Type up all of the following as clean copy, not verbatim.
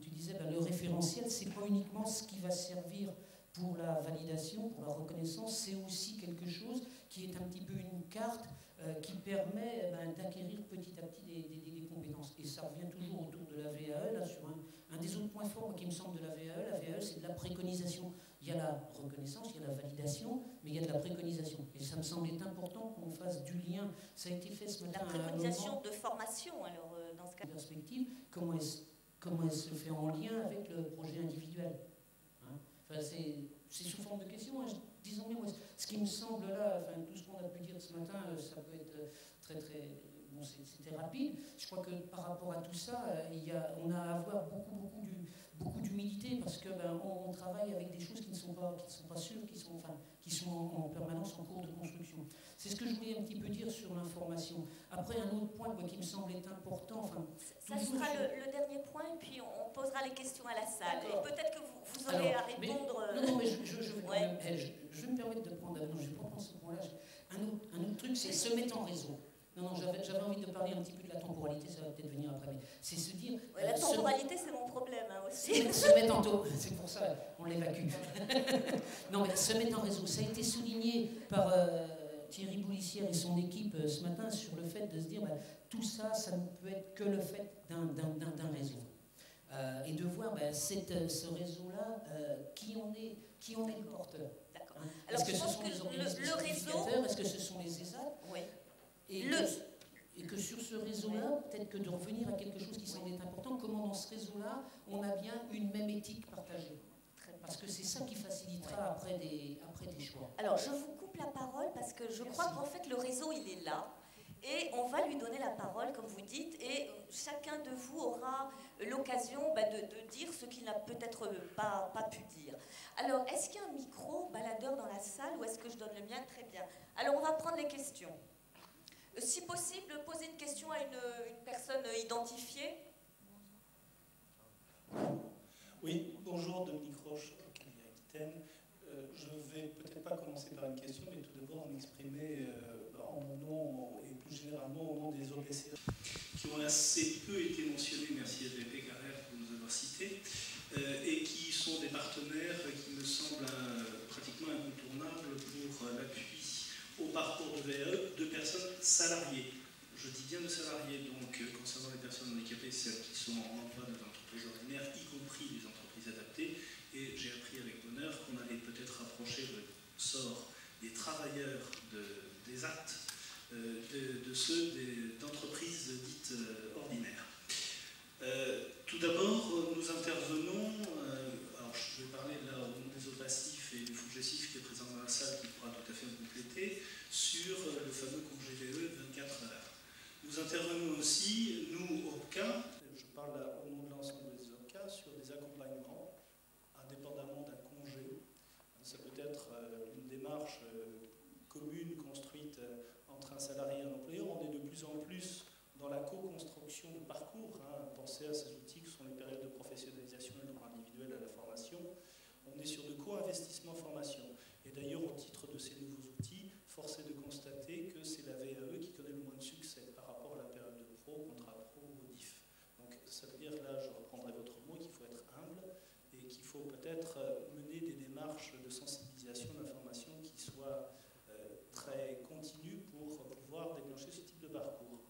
tu disais, le référentiel, c'est pas uniquement ce qui va servir pour la validation, pour la reconnaissance, c'est aussi quelque chose qui est un petit peu une carte qui permet d'acquérir petit à petit des compétences. Et ça revient toujours autour de la VAE, là, sur un des autres points forts qui me semble de la VAE. La VAE, c'est de la préconisation. Il y a la reconnaissance, il y a la validation, mais il y a de la préconisation. Et ça me semblait important qu'on fasse du lien. Ça a été fait ce matin. La préconisation de formation, alors, dans ce cas. Perspective, comment elle se fait en lien avec le projet individuel. Enfin, c'est sous forme de questions. Hein. Disons, moi, ce qui me semble là, enfin, tout ce qu'on a pu dire ce matin, ça peut être très, très... Bon, c'était rapide. Je crois que par rapport à tout ça, on a à avoir beaucoup d'humilité parce que on travaille avec des choses qui ne sont pas sûres, qui sont en permanence en cours de construction. C'est ce que je voulais un petit peu dire sur l'information. Après, un autre point qui me semble être important... Ça sera le dernier point, et puis on posera les questions à la salle. Et peut-être que vous aurez à répondre... Non, mais je vais me permettre de prendre... Non, je ne vais pas prendre ce point-là. Un autre truc, c'est se mettre en réseau. Non, j'avais envie de parler un petit peu de la temporalité, ça va peut-être venir après, mais c'est se dire... la temporalité, c'est mon problème aussi. Se mettre en taux, c'est pour ça on l'évacue. Non, mais se mettre en réseau, ça a été souligné par Thierry Boulissière et son équipe ce matin sur le fait de se dire, tout ça, ça ne peut être que le fait d'un réseau. Et de voir ce réseau-là, qui en est le porteur. D'accord. Est-ce que ce sont les organismes certificateurs, est-ce que ce sont les ESAT? Oui. Et que sur ce réseau-là, peut-être que de revenir à quelque chose qui semble être important, comment dans ce réseau-là, on a bien une même éthique partagée. Parce que c'est ça qui facilitera après des choix. Alors, je vous coupe la parole parce que je crois qu'en fait, le réseau, il est là. Et on va lui donner la parole, comme vous dites, et chacun de vous aura l'occasion de dire ce qu'il n'a peut-être pas pu dire. Alors, est-ce qu'il y a un micro baladeur dans la salle ou est-ce que je donne le mien? Très bien. Alors, on va prendre les questions. Si possible, poser une question à une personne identifiée. Oui, bonjour, Dominique Roche, Cabinet Aquitaine. Je ne vais peut-être pas commencer par une question, mais tout d'abord m'exprimer en mon nom et plus généralement au nom des OBCE qui ont assez peu été mentionnés, merci à VP Carrère pour nous avoir cités, et qui sont des partenaires qui me semblent pratiquement incontournables pour l'appui au parcours de VAE de personnes salariées. Je dis bien de salariés, donc concernant les personnes handicapées, celles qui sont en emploi dans les entreprises ordinaires, y compris les entreprises adaptées, et j'ai appris avec bonheur qu'on allait peut-être rapprocher le sort des travailleurs des actes de ceux d'entreprises dites ordinaires. Tout d'abord, nous intervenons, alors je vais parler là au nom des OPACIF et du FONGECIF qui est présent dans la salle, qui pourra tout à fait me compléter, sur le fameux congé VE 24 heures. Nous intervenons aussi, nous, OPCA, je parle là au nom de l'ensemble des OPCA, sur des accompagnements, indépendamment d'un congé. Ça peut être une démarche commune construite entre un salarié et un employeur. On est de plus en plus dans la co-construction de parcours. Pensez à ces outils que sont les périodes de professionnalisation et le droit individuel à la formation. On est sur de co-investissement formation. Et d'ailleurs, au titre de ces nouveaux outils, force est de constater que c'est la VAE qui connaît le moins de succès par rapport à la période de pro, contrat pro ou DIF. Donc ça veut dire, là je reprendrai votre mot, qu'il faut être humble et qu'il faut peut-être mener des démarches de sensibilisation, d'information qui soient très continues pour pouvoir déclencher ce type de parcours.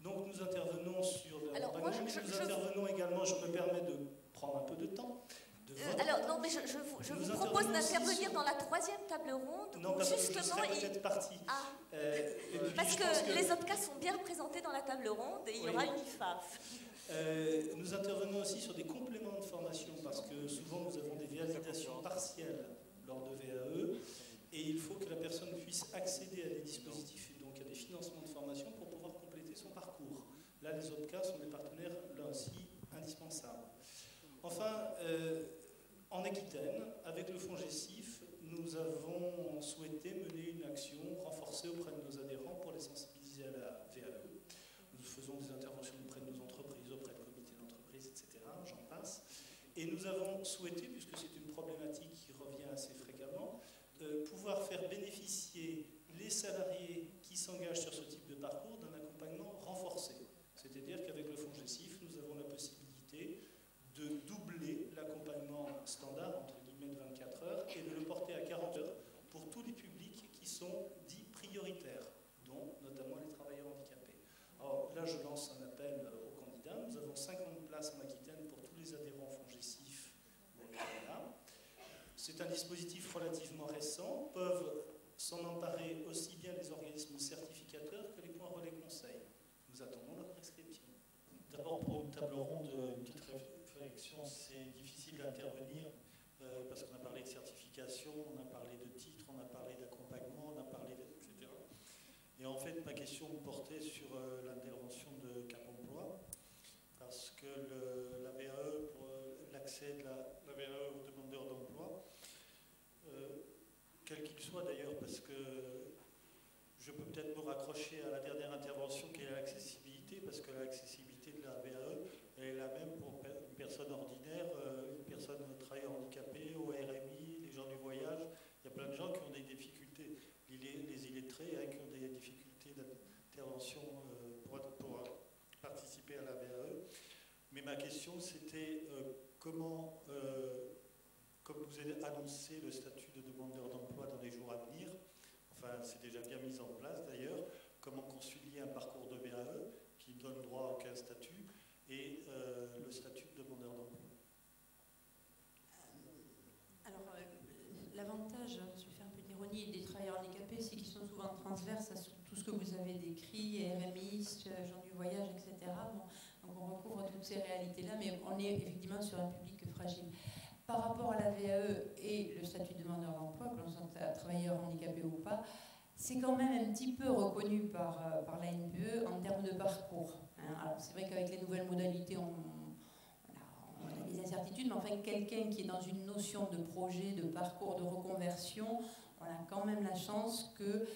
Donc nous intervenons sur nous intervenons également, je me permets de prendre un peu de temps. Alors, non, mais je vous propose d'intervenir dans la troisième table ronde. Non, parce justement, que je serais peut-être parti. Parce que les OPCA sont bien représentés dans la table ronde et il y aura une IFAF. Nous intervenons aussi sur des compléments de formation parce que souvent nous avons des validations partielles lors de VAE et il faut que la personne puisse accéder à des dispositifs et donc à des financements de formation pour pouvoir compléter son parcours. Là, les OPCA sont des partenaires, là aussi, indispensables. Enfin, en Aquitaine, avec le FONGECIF, nous avons souhaité mener une action renforcée auprès de nos adhérents pour les sensibiliser à la VAE. Nous faisons des interventions auprès de nos entreprises, auprès de comités d'entreprise, etc. J'en passe. Et nous avons souhaité, puisque c'est une problématique qui revient assez fréquemment, pouvoir faire bénéficier les salariés qui s'engagent sur ce type de parcours d'un accompagnement renforcé. C'est-à-dire qu'avec le FONGECIF, nous avons la possibilité place en Aquitaine pour tous les adhérents FONGECIF au Canada. C'est un dispositif relativement récent, peuvent s'en emparer aussi bien les organismes certificateurs que les points relais conseils. Nous attendons leur prescription. D'abord, pour une table ronde, une petite réflexion, c'est difficile d'intervenir parce qu'on a parlé de certification, on a parlé de titres, on a parlé d'accompagnement, on a parlé etc. Et en fait, ma question portait sur l'intervention de Cap Emploi, parce que la VAE, pour l'accès de la VAE aux demandeurs d'emploi, quel qu'il soit d'ailleurs, parce que je peux peut-être me raccrocher à la dernière intervention qui est l'accessibilité, parce que l'accessibilité de la VAE, elle est la même pour une personne ordinaire, une personne travailleur handicapé, au RMI, les gens du voyage. Il y a plein de gens qui ont des difficultés, les illettrés, hein, qui ont des difficultés d'intervention pour participer à la VAE. Mais ma question, c'était comment, comme vous avez annoncé le statut de demandeur d'emploi dans les jours à venir, enfin c'est déjà bien mis en place d'ailleurs, comment concilier un parcours de VAE qui ne donne droit à aucun statut et le statut de demandeur d'emploi. Alors, l'avantage, je vais faire un peu d'ironie, des travailleurs handicapés, c'est qu'ils sont souvent transverses à tout ce que vous avez décrit, RMI, gens du voyage, etc. Bon, donc on recouvre toutes ces réalités-là, mais on est effectivement sur un public fragile. Par rapport à la VAE et le statut de demandeur d'emploi, que l'on soit travailleur handicapé ou pas, c'est quand même un petit peu reconnu par la NPE en termes de parcours. Hein. Alors c'est vrai qu'avec les nouvelles modalités, on a des incertitudes, mais enfin quelqu'un qui est dans une notion de projet, de parcours, de reconversion, on a quand même la chance que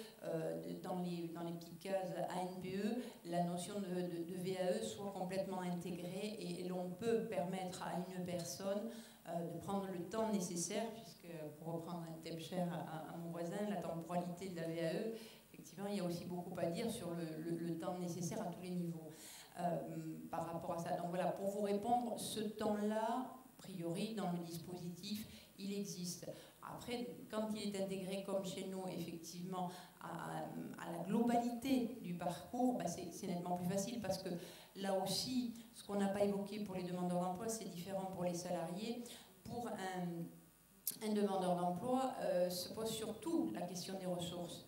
dans les petites cases ANPE, la notion de VAE soit complètement intégrée et l'on peut permettre à une personne de prendre le temps nécessaire, puisque pour reprendre un thème cher à mon voisin, la temporalité de la VAE, effectivement, il y a aussi beaucoup à dire sur le temps nécessaire à tous les niveaux par rapport à ça. Donc voilà, pour vous répondre, ce temps-là, a priori, dans le dispositif, il existe. Après, quand il est intégré comme chez nous, effectivement, à la globalité du parcours, bah c'est nettement plus facile parce que là aussi, ce qu'on n'a pas évoqué pour les demandeurs d'emploi, c'est différent pour les salariés. Pour un demandeur d'emploi, se pose surtout la question des ressources.